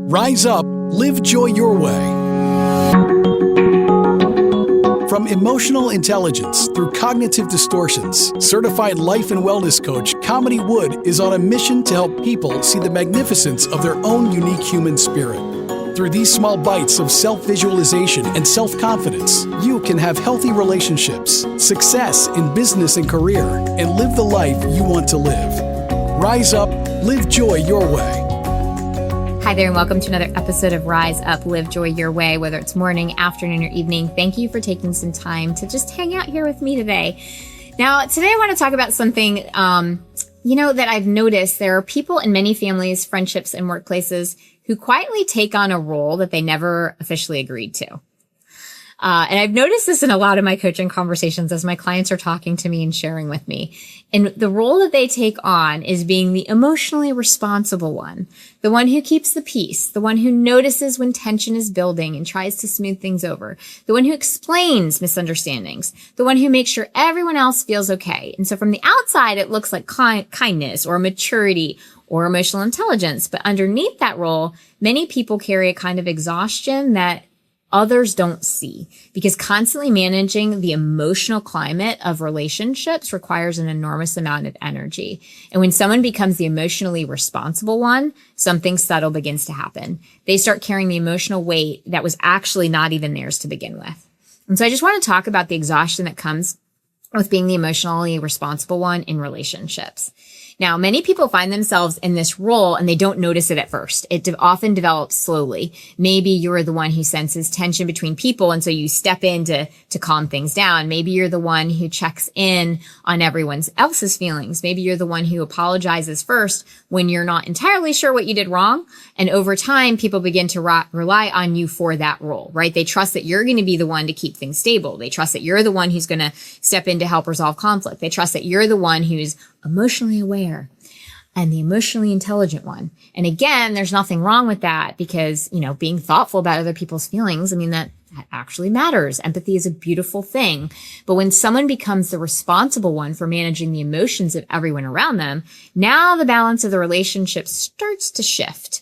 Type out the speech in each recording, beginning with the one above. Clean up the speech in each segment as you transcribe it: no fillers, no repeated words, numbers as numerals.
Rise up, live joy your way. From emotional intelligence through cognitive distortions, certified life and wellness coach Kamini Wood is on a mission to help people see the magnificence of their own unique human spirit. Through these small bites of self-visualization and self-confidence, you can have healthy relationships, success in business and career, and live the life you want to live. Rise up, live joy your way. Hi there, and welcome to another episode of Rise Up, Live Joy Your Way, whether it's morning, afternoon, or evening. Thank you for taking some time to just hang out here with me today. Now, today I want to talk about something, that I've noticed. There are people in many families, friendships, and workplaces who quietly take on a role that they never officially agreed to. And I've noticed this in a lot of my coaching conversations as my clients are talking to me and sharing with me. And the role that they take on is being the emotionally responsible one, the one who keeps the peace, the one who notices when tension is building and tries to smooth things over, the one who explains misunderstandings, the one who makes sure everyone else feels okay. And so from the outside, it looks like kindness or maturity or emotional intelligence. But underneath that role, many people carry a kind of exhaustion that others don't see, because constantly managing the emotional climate of relationships requires an enormous amount of energy. And when someone becomes the emotionally responsible one, something subtle begins to happen. They start carrying the emotional weight that was actually not even theirs to begin with. And so I just want to talk about the exhaustion that comes with being the emotionally responsible one in relationships. Now, many people find themselves in this role and they don't notice it at first. It often develops slowly. Maybe you're the one who senses tension between people, and so you step in to calm things down. Maybe you're the one who checks in on everyone else's feelings. Maybe you're the one who apologizes first when you're not entirely sure what you did wrong. And over time, people begin to rely on you for that role, right? They trust that you're going to be the one to keep things stable. They trust that you're the one who's going to step in to help resolve conflict. They trust that you're the one who's emotionally aware and the emotionally intelligent one. And again, there's nothing wrong with that because, being thoughtful about other people's feelings, that actually matters. Empathy is a beautiful thing. But when someone becomes the responsible one for managing the emotions of everyone around them, now the balance of the relationship starts to shift.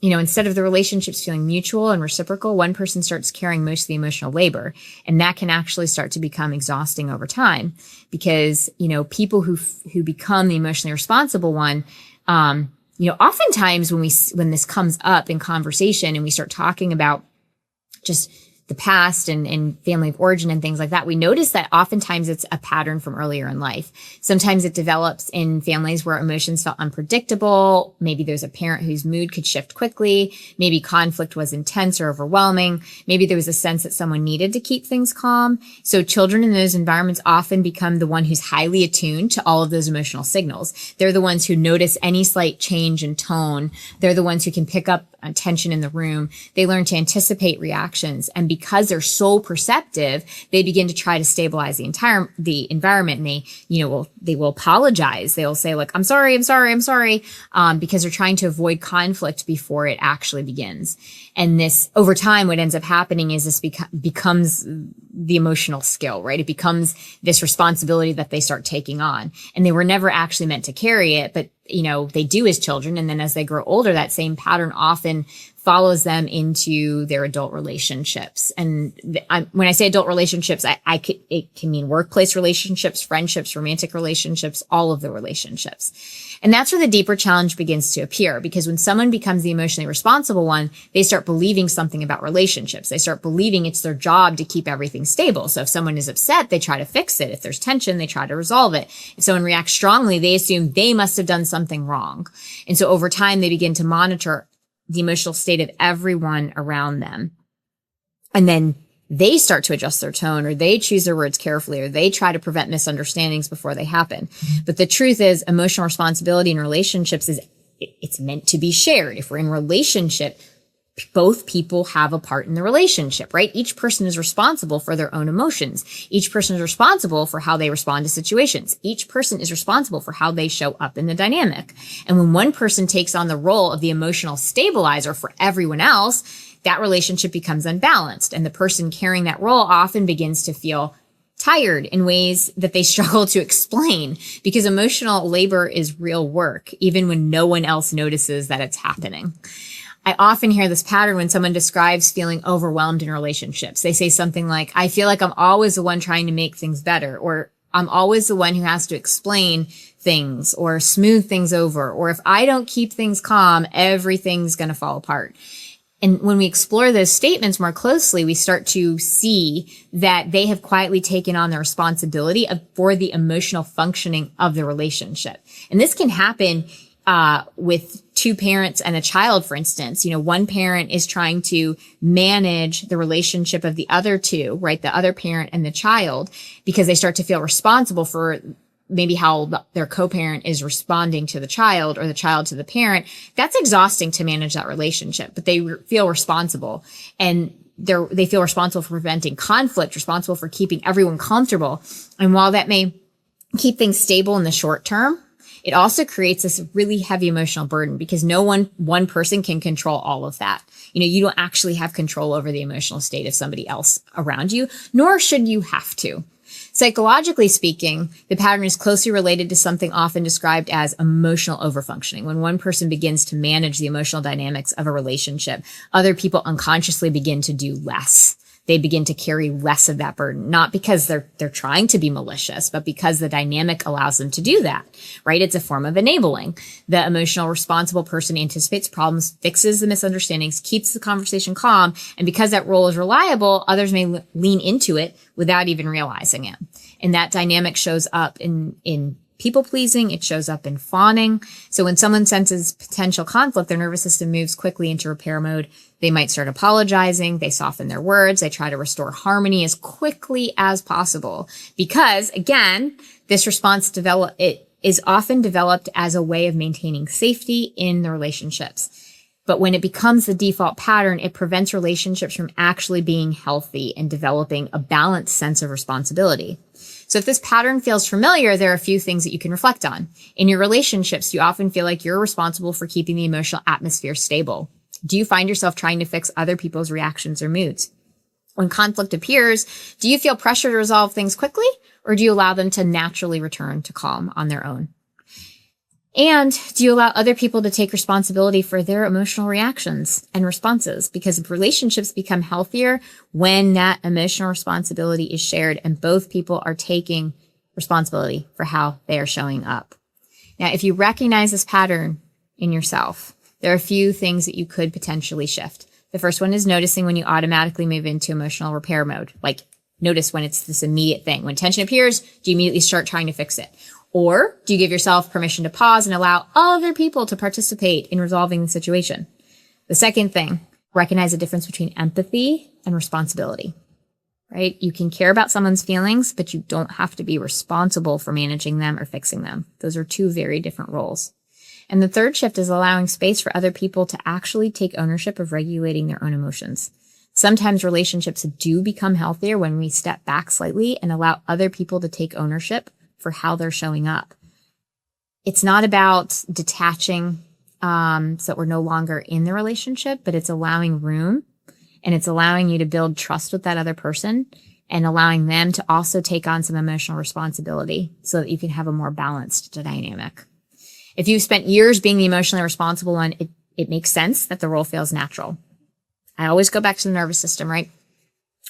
Instead of the relationships feeling mutual and reciprocal, one person starts carrying most of the emotional labor. And that can actually start to become exhausting over time because, people who become the emotionally responsible one, oftentimes when this comes up in conversation and we start talking about just the past and family of origin and things like that, we notice that oftentimes it's a pattern from earlier in life. Sometimes it develops in families where emotions felt unpredictable. Maybe there's a parent whose mood could shift quickly. Maybe conflict was intense or overwhelming. Maybe there was a sense that someone needed to keep things calm. So children in those environments often become the one who's highly attuned to all of those emotional signals. They're the ones who notice any slight change in tone. They're the ones who can pick up tension in the room. They learn to anticipate reactions, and because they're so perceptive, they begin to try to stabilize the environment, and they will apologize. They'll say I'm sorry, because they're trying to avoid conflict before it actually begins. And this, over time, what ends up happening is this becomes the emotional skill, right? It becomes this responsibility that they start taking on, and they were never actually meant to carry it, but they do as children. And then as they grow older, that same pattern often follows them into their adult relationships. And when I say adult relationships, it can mean workplace relationships, friendships, romantic relationships, all of the relationships. And that's where the deeper challenge begins to appear, because when someone becomes the emotionally responsible one, they start believing something about relationships. They start believing it's their job to keep everything stable. So if someone is upset, they try to fix it. If there's tension, they try to resolve it. If someone reacts strongly, they assume they must have done something wrong. And so over time, they begin to monitor the emotional state of everyone around them. And then they start to adjust their tone, or they choose their words carefully, or they try to prevent misunderstandings before they happen. But the truth is, emotional responsibility in relationships it's meant to be shared. If we're in relationship, both people have a part in the relationship, right? Each person is responsible for their own emotions. Each person is responsible for how they respond to situations. Each person is responsible for how they show up in the dynamic. And when one person takes on the role of the emotional stabilizer for everyone else, that relationship becomes unbalanced. And the person carrying that role often begins to feel tired in ways that they struggle to explain, because emotional labor is real work, even when no one else notices that it's happening. I often hear this pattern when someone describes feeling overwhelmed in relationships. They say something like, I feel like I'm always the one trying to make things better, or I'm always the one who has to explain things or smooth things over, or if I don't keep things calm, everything's going to fall apart. And when we explore those statements more closely, we start to see that they have quietly taken on the responsibility for the emotional functioning of the relationship. And this can happen with two parents and a child, for instance. One parent is trying to manage the relationship of the other two, right? The other parent and the child, because they start to feel responsible for maybe how their co-parent is responding to the child or the child to the parent. That's exhausting to manage that relationship, but they feel responsible, and they feel responsible for preventing conflict, responsible for keeping everyone comfortable. And while that may keep things stable in the short term, it also creates this really heavy emotional burden, because no one person can control all of that. You don't actually have control over the emotional state of somebody else around you, nor should you have to. Psychologically speaking, the pattern is closely related to something often described as emotional overfunctioning. When one person begins to manage the emotional dynamics of a relationship, other people unconsciously begin to do less. They begin to carry less of that burden, not because they're trying to be malicious, but because the dynamic allows them to do that, right? It's a form of enabling. The emotional responsible person anticipates problems, fixes the misunderstandings, keeps the conversation calm. And because that role is reliable, others may lean into it without even realizing it. And that dynamic shows up in people pleasing. It shows up in fawning. So when someone senses potential conflict, their nervous system moves quickly into repair mode. They might start apologizing. They soften their words. They try to restore harmony as quickly as possible, because again, this response is often developed as a way of maintaining safety in the relationships. But when it becomes the default pattern, it prevents relationships from actually being healthy and developing a balanced sense of responsibility. So if this pattern feels familiar, there are a few things that you can reflect on. In your relationships, you often feel like you're responsible for keeping the emotional atmosphere stable. Do you find yourself trying to fix other people's reactions or moods? When conflict appears, do you feel pressure to resolve things quickly, or do you allow them to naturally return to calm on their own? And do you allow other people to take responsibility for their emotional reactions and responses? Because relationships become healthier when that emotional responsibility is shared and both people are taking responsibility for how they are showing up. Now, if you recognize this pattern in yourself, there are a few things that you could potentially shift. The first one is noticing when you automatically move into emotional repair mode. Like, notice when it's this immediate thing. When tension appears, do you immediately start trying to fix it? Or do you give yourself permission to pause and allow other people to participate in resolving the situation? The second thing, recognize the difference between empathy and responsibility, right? You can care about someone's feelings, but you don't have to be responsible for managing them or fixing them. Those are two very different roles. And the third shift is allowing space for other people to actually take ownership of regulating their own emotions. Sometimes relationships do become healthier when we step back slightly and allow other people to take ownership for how they're showing up. It's not about detaching so that we're no longer in the relationship, but it's allowing room, and it's allowing you to build trust with that other person and allowing them to also take on some emotional responsibility so that you can have a more balanced dynamic. If you've spent years being the emotionally responsible one, it makes sense that the role feels natural. I always go back to the nervous system, right?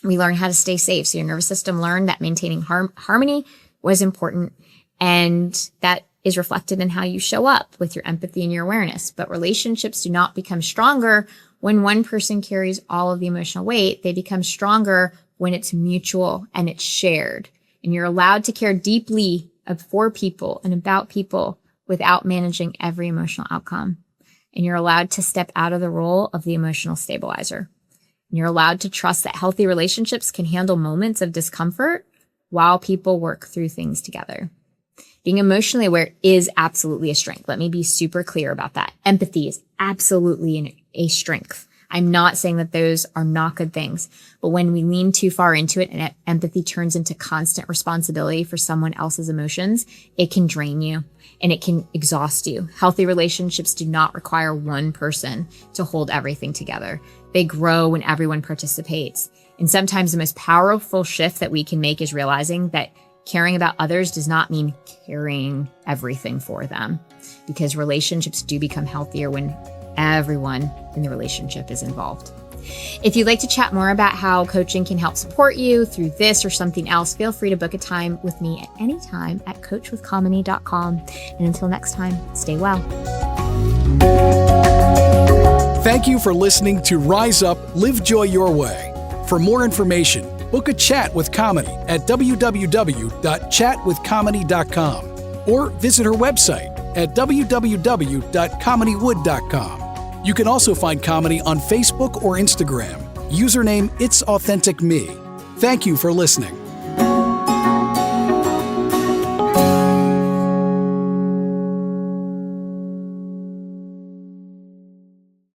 We learn how to stay safe. So your nervous system learned that maintaining harmony was important, and that is reflected in how you show up with your empathy and your awareness. But relationships do not become stronger when one person carries all of the emotional weight. They become stronger when it's mutual and it's shared. And you're allowed to care deeply for people and about people without managing every emotional outcome. And you're allowed to step out of the role of the emotional stabilizer. And you're allowed to trust that healthy relationships can handle moments of discomfort while people work through things together. Being emotionally aware is absolutely a strength. Let me be super clear about that. Empathy is absolutely a strength. I'm not saying that those are not good things, but when we lean too far into it and empathy turns into constant responsibility for someone else's emotions, it can drain you and it can exhaust you. Healthy relationships do not require one person to hold everything together. They grow when everyone participates. And sometimes the most powerful shift that we can make is realizing that caring about others does not mean carrying everything for them, because relationships do become healthier when everyone in the relationship is involved. If you'd like to chat more about how coaching can help support you through this or something else, feel free to book a time with me at any time at coachwithkamini.com. And until next time, stay well. Thank you for listening to Rise Up, Live Joy Your Way. For more information, book a chat with Kamini at www.chatwithkamini.com or visit her website at www.kaminiwood.com. You can also find Kamini on Facebook or Instagram. Username It's Authentic Me. Thank you for listening.